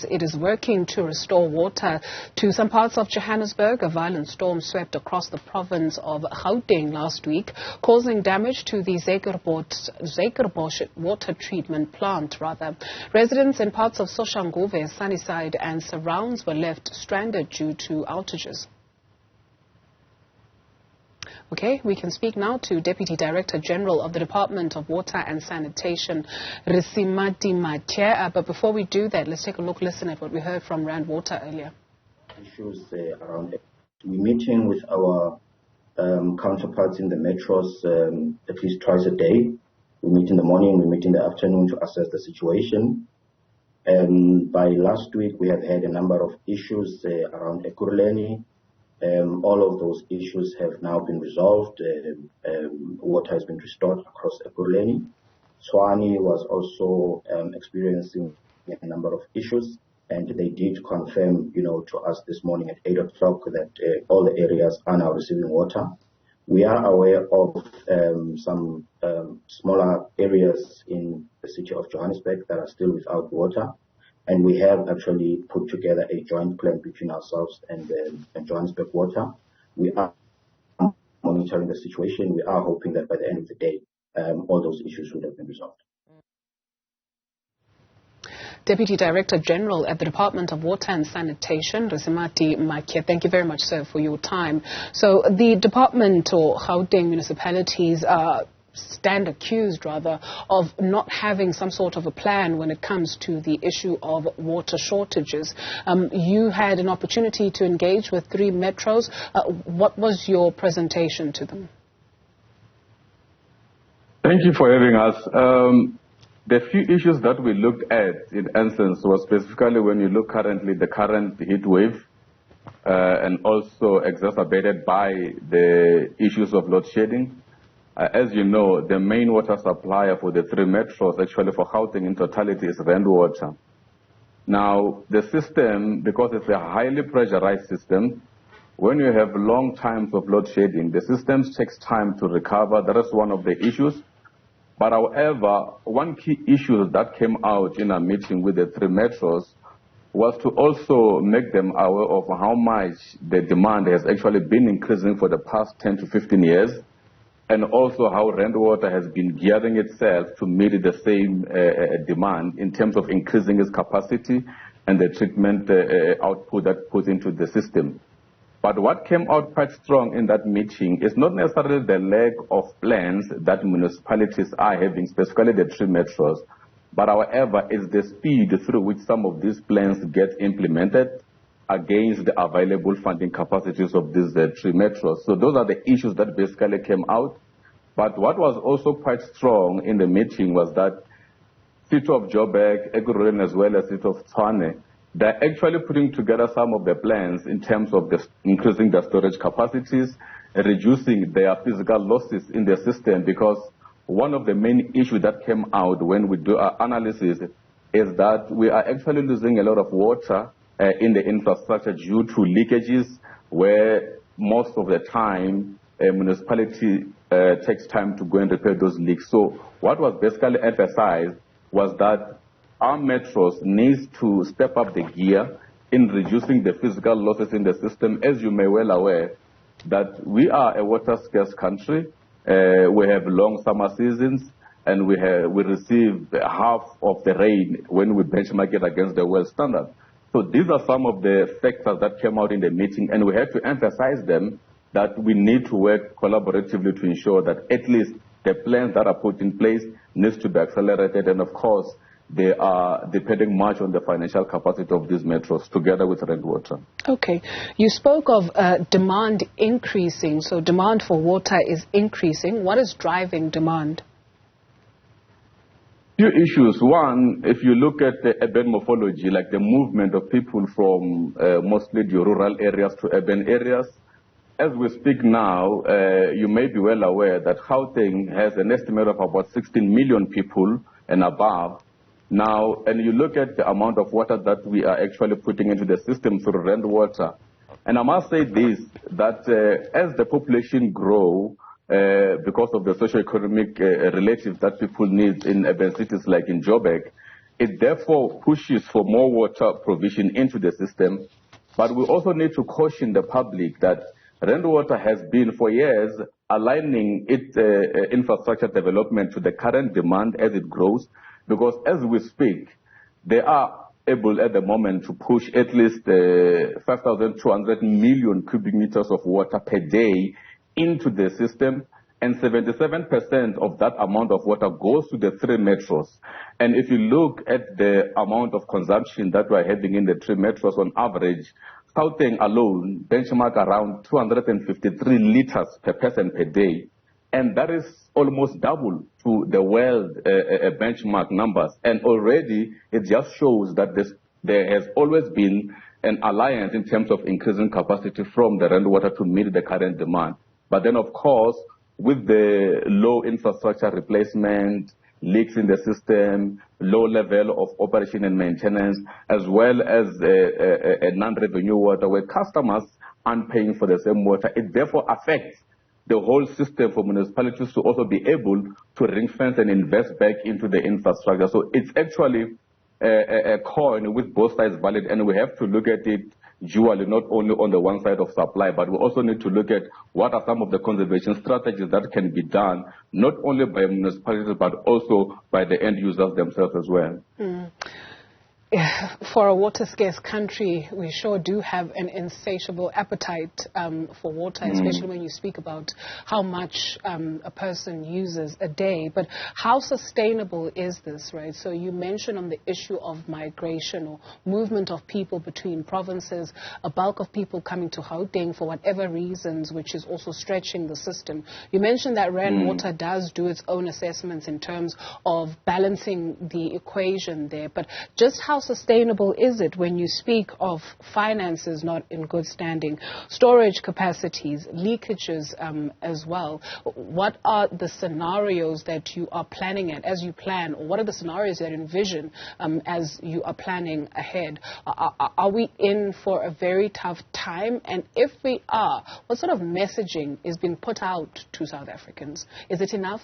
it is working to restore water to some parts of Johannesburg. A violent storm swept across the province of Gauteng last week, causing damage to the Zuikerbosch water treatment plant. Residents in parts of Soshanguve, Sunnyside and surrounds were left stranded due to outages. Okay, we can speak now to Deputy Director General of the Department of Water and Sanitation, Risimati Mathye. But before we do that, let's take a listen at what we heard from Randwater earlier. Issues around it. We're meeting with our counterparts in the metros at least twice a day. We meet in the morning, we meet in the afternoon to assess the situation. By last week, we have had a number of issues around Ekurhuleni. All of those issues have now been resolved. Water has been restored across Ekurhuleni. Tshwane was also experiencing a number of issues, and they did confirm, to us this morning at 8 o'clock that all the areas are now receiving water. We are aware of some smaller areas in the city of Johannesburg that are still without water. And we have actually put together a joint plan between ourselves and Johannesburg Water. We are monitoring the situation. We are hoping that by the end of the day, all those issues would have been resolved. Deputy Director General at the Department of Water and Sanitation, Risimati Mathye, thank you very much, sir, for your time. So the department or Gauteng municipalities stand accused, of not having some sort of a plan when it comes to the issue of water shortages. You had an opportunity to engage with 3 metros. What was your presentation to them? Thank you for having us. The few issues that we looked at, in essence, was specifically when you look currently the current heat wave, and also exacerbated by the issues of load shedding. As you know, the main water supplier for the 3 metros, actually for Gauteng in totality, is Randwater. Now, the system, because it's a highly pressurized system, when you have long times of load shedding, the system takes time to recover. That is one of the issues. But however, one key issue that came out in a meeting with the 3 metros was to also make them aware of how much the demand has actually been increasing for the past 10 to 15 years. And also how Randwater has been gearing itself to meet the same demand in terms of increasing its capacity and the treatment output that puts into the system. But what came out quite strong in that meeting is not necessarily the lack of plans that municipalities are having, specifically the 3 metros, but however, is the speed through which some of these plans get implemented against the available funding capacities of these 3 metros. So those are the issues that basically came out. But what was also quite strong in the meeting was that City of Joburg, Ekurhuleni, as well as City of Tshwane, they're actually putting together some of the plans in terms of increasing their storage capacities, reducing their physical losses in the system, because one of the main issues that came out when we do our analysis is that we are actually losing a lot of water in the infrastructure due to leakages, where most of the time a municipality takes time to go and repair those leaks. So what was basically emphasized was that our metros needs to step up the gear in reducing the physical losses in the system. As you may well aware, that we are a water scarce country. We have long summer seasons, and we receive half of the rain when we benchmark it against the world standard. So these are some of the factors that came out in the meeting, and we have to emphasize them, that we need to work collaboratively to ensure that at least the plans that are put in place needs to be accelerated, and of course, they are depending much on the financial capacity of these metros together with Randwater. Okay. You spoke of demand increasing. So demand for water is increasing. What is driving demand? Few issues. One, if you look at the urban morphology, like the movement of people from mostly the rural areas to urban areas, as we speak now, you may be well aware that Gauteng has an estimate of about 16 million people and above. Now, and you look at the amount of water that we are actually putting into the system through Randwater. And I must say this, that as the population grow, because of the socio-economic relatives that people need in urban cities like in Joburg, It therefore pushes for more water provision into the system. But we also need to caution the public that Randwater has been for years aligning its infrastructure development to the current demand as it grows, because as we speak, they are able at the moment to push at least 5,200 million cubic meters of water per day into the system, and 77% of that amount of water goes to the 3 metros. And if you look at the amount of consumption that we're having in the 3 metros on average, Gauteng alone benchmark around 253 liters per person per day. And that is almost double to the world benchmark numbers. And already it just shows that there has always been an alliance in terms of increasing capacity from the Randwater to meet the current demand. But then, of course, with the low infrastructure replacement, leaks in the system, low level of operation and maintenance, as well as a non-revenue water where customers aren't paying for the same water, it therefore affects the whole system for municipalities to also be able to ring-fence and invest back into the infrastructure. So it's actually a coin with both sides valid, and we have to look at it dually, not only on the one side of supply, but we also need to look at what are some of the conservation strategies that can be done, not only by municipalities, but also by the end users themselves as well. For a water-scarce country, we sure do have an insatiable appetite for water, especially when you speak about how much a person uses a day. But how sustainable is this, right? So you mentioned on the issue of migration or movement of people between provinces, a bulk of people coming to Gauteng for whatever reasons, which is also stretching the system. You mentioned that Randwater does do its own assessments in terms of balancing the equation there. But just how sustainable is it when you speak of finances not in good standing, storage capacities, leakages as well? What are the scenarios that you are planning at as you plan, or what are the scenarios that you envision as you are planning ahead? Are we in for a very tough time? And if we are, what sort of messaging is being put out to South Africans? Is it enough?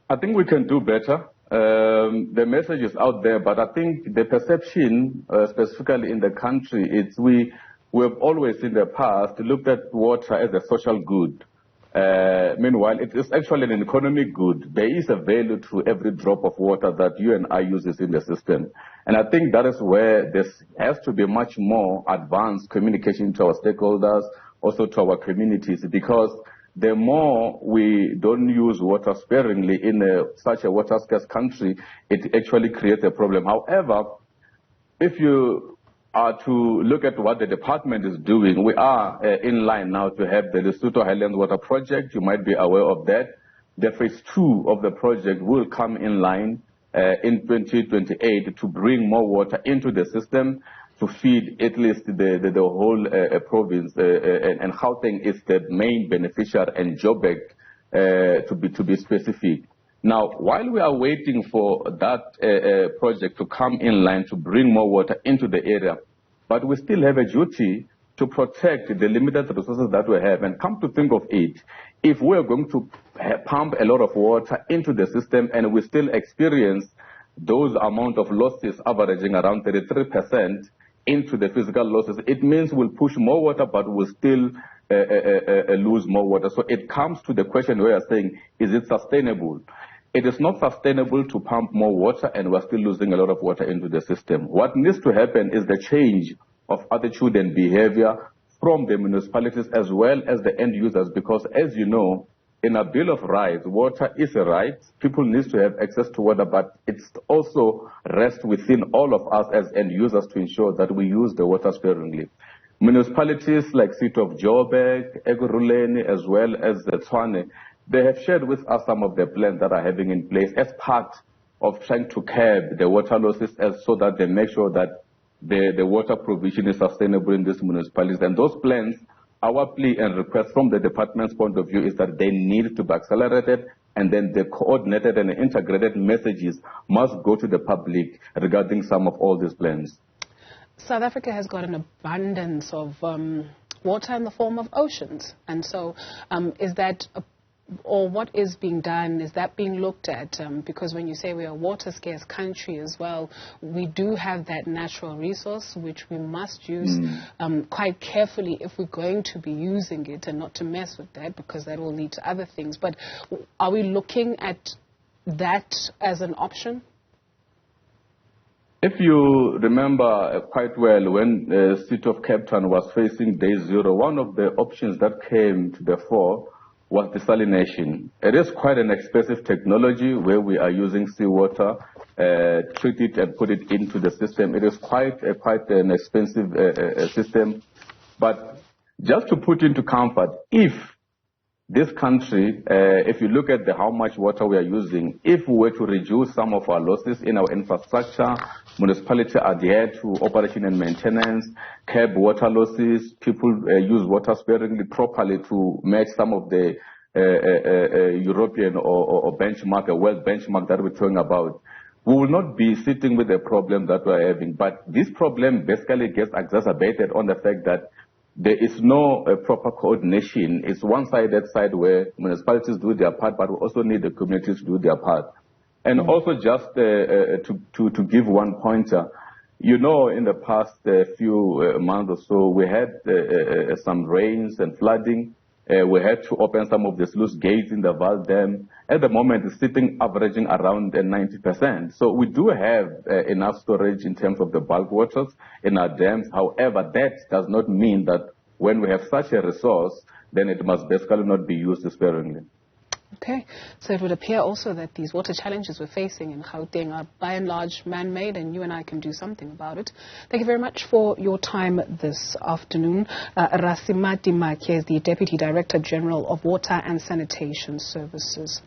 I think we can do better. The message is out there, but I think the perception, specifically in the country, is we have always in the past looked at water as a social good. Meanwhile, it is actually an economic good. There is a value to every drop of water that you and I use in the system. And I think that is where there has to be much more advanced communication to our stakeholders, also to our communities, because the more we don't use water sparingly in such a water-scarce country, it actually creates a problem. However, if you are to look at what the department is doing, we are in line now to have the Lesotho Highlands Water Project. You might be aware of that. The phase 2 of the project will come in line in 2028 to bring more water into the system, to feed at least the whole province, and Gauteng is the main beneficiary, and Joburg to be specific. Now, while we are waiting for that project to come in line to bring more water into the area, but we still have a duty to protect the limited resources that we have. And come to think of it, if we are going to pump a lot of water into the system and we still experience those amount of losses averaging around 33%, into the physical losses, it means we'll push more water, but we'll still lose more water. So it comes to the question where you're saying, is it sustainable? It is not sustainable to pump more water and we're still losing a lot of water into the system. What needs to happen is the change of attitude and behavior from the municipalities as well as the end users, because as you know, in a Bill of Rights, water is a right. People need to have access to water, but it's also rests within all of us as end users to ensure that we use the water sparingly. Municipalities like City of Joburg, Ekurhuleni, as well as Tshwane, they have shared with us some of the plans that are having in place as part of trying to curb the water losses, so that they make sure that the water provision is sustainable in these municipalities. And those plans, our plea and request from the department's point of view is that they need to be accelerated, and then the coordinated and integrated messages must go to the public regarding some of all these plans. South Africa has got an abundance of water in the form of oceans. And so is that or what is being done? Is that being looked at? Because when you say we are a water scarce country as well, we do have that natural resource which we must use quite carefully if we're going to be using it, and not to mess with that, because that will lead to other things. But are we looking at that as an option? If you remember quite well, when the city of Cape Town was facing day zero, one of the options that came to the fore was desalination. It is quite an expensive technology where we are using seawater, treat it and put it into the system. It is quite an expensive system. But just to put into comfort, if this country, if you look at how much water we are using, if we were to reduce some of our losses in our infrastructure, municipality adhere to operation and maintenance, curb water losses, people use water sparingly properly to match some of the European or benchmark, a world benchmark that we're talking about, we will not be sitting with the problem that we're having. But this problem basically gets exacerbated on the fact that there is no proper coordination. It's one-sided side where municipalities do their part, but we also need the communities to do their part. And also just to give one pointer, you know, in the past few months or so, we had some rains and flooding. We had to open some of the sluice gates in the Val Dam. At the moment, it's sitting averaging around 90%. So we do have enough storage in terms of the bulk waters in our dams. However, that does not mean that when we have such a resource, then it must basically not be used sparingly. Okay, so it would appear also that these water challenges we're facing in Gauteng are by and large man-made, and you and I can do something about it. Thank you very much for your time this afternoon. Risimati Mathye is the Deputy Director General of Water and Sanitation Services.